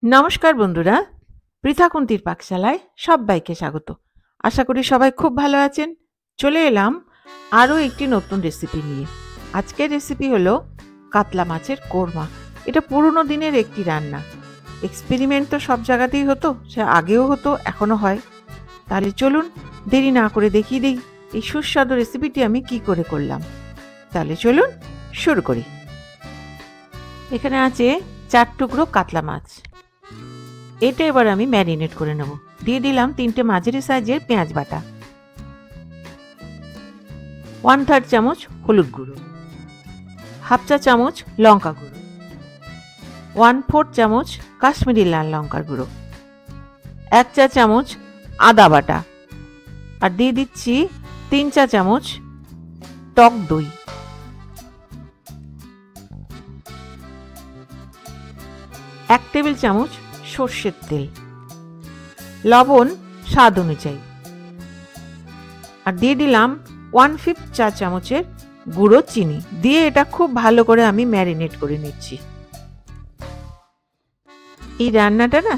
নমস্কার বন্ধুরা, পৃথাকুন্তির পাকশালায় সবাইকে স্বাগত। আশা করি সবাই খুব ভালো আছেন। চলে এলাম আরও একটি নতুন রেসিপি নিয়ে। আজকের রেসিপি হলো কাতলা মাছের কোরমা। এটা পুরনো দিনের একটি রান্না। এক্সপেরিমেন্ট তো সব জায়গাতেই হতো, সে আগেও হতো, এখনও হয়। তাহলে চলুন দেরি না করে দেখিয়ে দিই এই সুস্বাদু রেসিপিটি আমি কি করে করলাম। তাহলে চলুন শুরু করি। এখানে আছে 4 টুকরো কাতলা মাছ। এটা এবার আমি ম্যারিনেট করে নেব। দিয়ে দিলাম 3টে মাঝারি সাইজের পেঁয়াজ বাটা, 1/3 চামচ হলুদ গুঁড়ো, হাফ চা চামচ লঙ্কা গুঁড়ো, 1/4 চামচ কাশ্মীরি লাল লঙ্কার গুঁড়ো, 1 চা চামচ আদা বাটা, আর দিয়ে দিচ্ছি 3 চা চামচ টক দই, 1 টেবিল চামচ সর্ষের তেল, লবণ স্বাদ অনুযায়ী, আর দিয়ে দিলাম 1/5 চা চামচের গুঁড়ো চিনি। দিয়ে এটা খুব ভালো করে আমি ম্যারিনেট করে নিচ্ছি। এই রান্নাটা না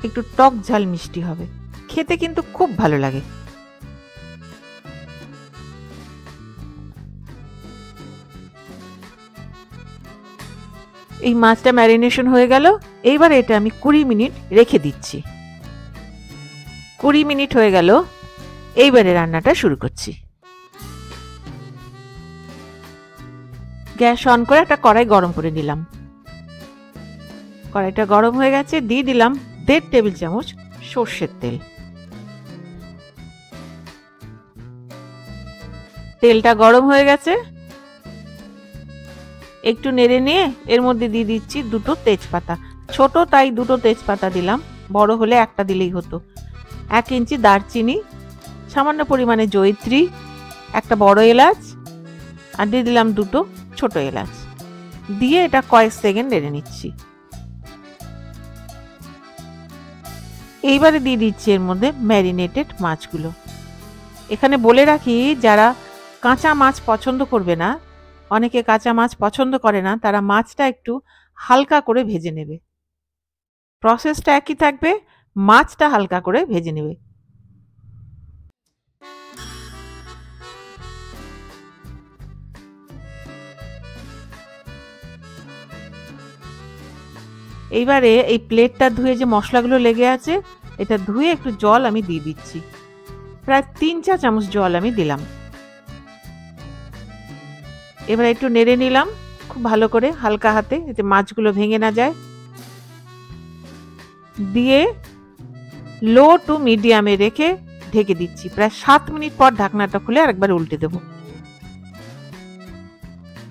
একটু টক ঝাল মিষ্টি হবে, খেতে কিন্তু খুব ভালো লাগে। এই মাছটা ম্যারিনেশন হয়ে গেল। এইবার এটা আমি 20 মিনিট রেখে দিচ্ছি। 20 মিনিট হয়ে গেল। এইবারে রান্নাটা শুরু করছি। গ্যাস অন করে একটা কড়াই গরম করে দিলাম। কড়াইটা গরম হয়ে গেছে। দিয়ে দিলাম 1.5 টেবিল চামচ সর্ষের তেল। তেলটা গরম হয়ে গেছে। একটু নেড়ে নিয়ে এর মধ্যে দিয়ে দিচ্ছি 2টো তেজপাতা। ছোট তাই 2টো তেজপাতা দিলাম, বড় হলে একটা দিলেই হতো। 1 ইঞ্চি দারচিনি, সামান্য পরিমাণে জয়িত্রী, একটা বড় এলাচ, আর দিয়ে দিলাম 2টো ছোট এলাচ। দিয়ে এটা কয়েক সেকেন্ড নেড়ে নিচ্ছি। এইবারে দিয়ে দিচ্ছি এর মধ্যে ম্যারিনেটেড মাছগুলো। এখানে বলে রাখি, যারা কাঁচা মাছ পছন্দ করবে না, অনেকে কাঁচা মাছ পছন্দ করে না, তারা মাছটা একটু হালকা করে ভেজে নেবে। প্রসেসটা একই থাকবে, মাছটা হালকা করে ভেজে নেবে। এইবারে এই প্লেটটা ধুয়ে যে মশলাগুলো লেগে আছে, এটা ধুয়ে একটু জল আমি দিয়ে দিচ্ছি। প্রায় 3 চা চামচ জল আমি দিলাম। এবার একটু নেড়ে নিলাম খুব ভালো করে, হালকা হাতে, যাতে মাছগুলো ভেঙে না যায়। দিয়ে লো টু মিডিয়ামে রেখে ঢেকে দিচ্ছি। প্রায় 7 মিনিট পর ঢাকনাটা খুলে আরেকবার উল্টে দেব।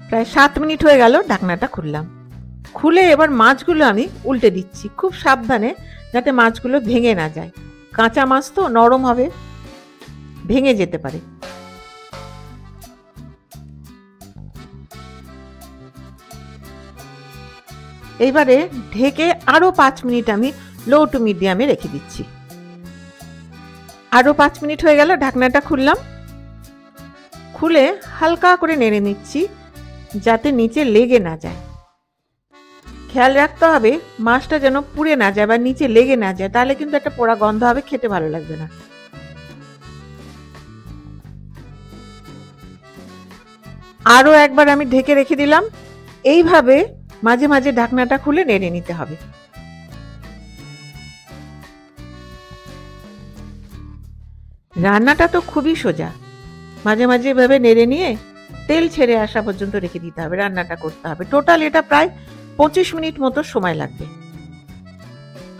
প্রায় 7 মিনিট হয়ে গেল, ঢাকনাটা খুললাম। খুলে এবার মাছগুলো আমি উল্টে দিচ্ছি, খুব সাবধানে, যাতে মাছগুলো ভেঙে না যায়। কাঁচা মাছ তো নরম হবে, ভেঙে যেতে পারে। এইবারে ঢেকে আরো 5 মিনিট আমি লো টু মিডিয়ামে রেখে দিচ্ছি। আরো 5 মিনিট হয়ে গেল, ঢাকনাটা খুললাম। খুলে হালকা করে নেড়ে নিচ্ছি, যাতে নিচে লেগে না যায়। খেয়াল রাখতে হবে মাছটা যেন পুড়ে না যায় বা নিচে লেগে না যায়, তাহলে কিন্তু একটা পোড়া গন্ধ হবে, খেতে ভালো লাগবে না। আরো একবার আমি ঢেকে রেখে দিলাম। এইভাবে মাঝে মাঝে ঢাকনাটা খুলে নেড়ে নিতে হবে। রান্নাটা তো খুবই সোজা। মাঝে মাঝে এভাবে নেড়ে নিয়ে তেল ছেড়ে আসা পর্যন্ত রেখে দিতে হবে, রান্নাটা করতে হবে। টোটাল এটা প্রায় 25 মিনিট মতো সময় লাগবে।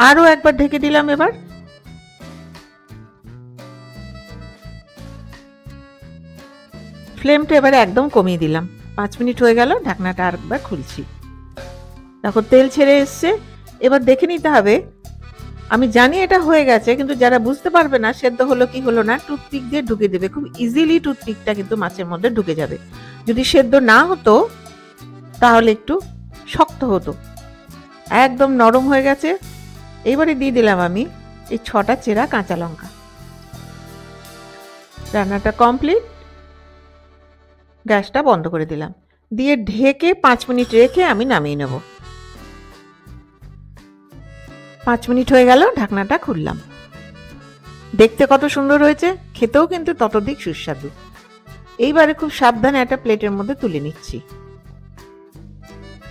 আরো একবার ঢেকে দিলাম। এবার ফ্লেমটা এবারে একদম কমিয়ে দিলাম। 5 মিনিট হয়ে গেল, ঢাকনাটা আরেকবার খুলছি। দেখো তেল ছেড়ে এসছে। এবার দেখে নিতে হবে, আমি জানি এটা হয়ে গেছে, কিন্তু যারা বুঝতে পারবে না সেদ্ধ হলো কি হলো না, টুথপিক দিয়ে ঢুকে দেবে। খুব ইজিলি টুথপিকটা কিন্তু মাছের মধ্যে ঢুকে যাবে। যদি সেদ্ধ না হতো তাহলে একটু শক্ত হতো। একদম নরম হয়ে গেছে। এইবারে দিয়ে দিলাম আমি এই 6টা চেরা কাঁচা লঙ্কা। রান্নাটা কমপ্লিট। গ্যাসটা বন্ধ করে দিলাম। দিয়ে ঢেকে 5 মিনিট রেখে আমি নামিয়ে নেব। 5 মিনিট হয়ে গেল, ঢাকনাটা খুললাম। দেখতে কত সুন্দর হয়েছে, খেতেও কিন্তু ততোধিক সুস্বাদু। এইবারে খুব সাবধানে একটা প্লেটের মধ্যে তুলে নিচ্ছি।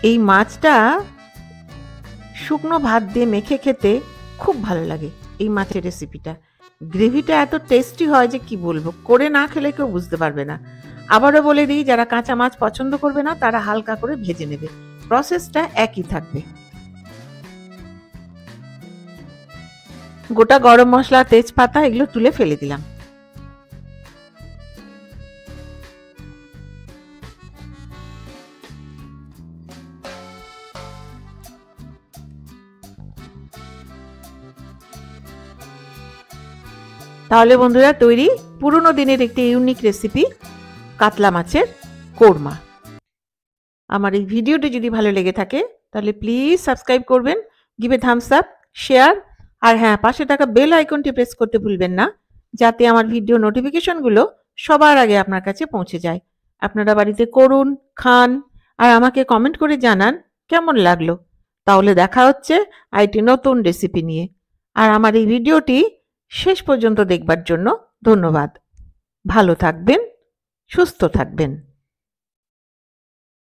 এই মাছটা শুকনো ভাত দিয়ে মেখে খেতে খুব ভালো লাগে। এই মাছের রেসিপিটা, গ্রেভিটা এত টেস্টি হয় যে কি বলবো, করে না খেলে কেউ বুঝতে পারবে না। আবারও বলে দিই, যারা কাঁচা মাছ পছন্দ করবে না তারা হালকা করে ভেজে নেবে, প্রসেসটা একই থাকবে। গোটা গরম মশলা, তেজপাতা এগুলো তুলে ফেলে দিলাম। তাহলে বন্ধুরা তৈরি পুরনো দিনের একটি ইউনিক রেসিপি, কাতলা মাছের কোরমা। আমার এই ভিডিওটি যদি ভালো লেগে থাকে তাহলে প্লিজ সাবস্ক্রাইব করবেন, give a thumbs up, share, আর হ্যাঁ, পাশে থাকা বেল আইকনটি প্রেস করতে ভুলবেন না, যাতে আমার ভিডিও নোটিফিকেশনগুলো সবার আগে আপনার কাছে পৌঁছে যায়। আপনারা বাড়িতে করুন, খান, আর আমাকে কমেন্ট করে জানান কেমন লাগলো। তাহলে দেখা হচ্ছে আরেকটি নতুন রেসিপি নিয়ে। আর আমার এই ভিডিওটি শেষ পর্যন্ত দেখবার জন্য ধন্যবাদ। ভালো থাকবেন, সুস্থ থাকবেন।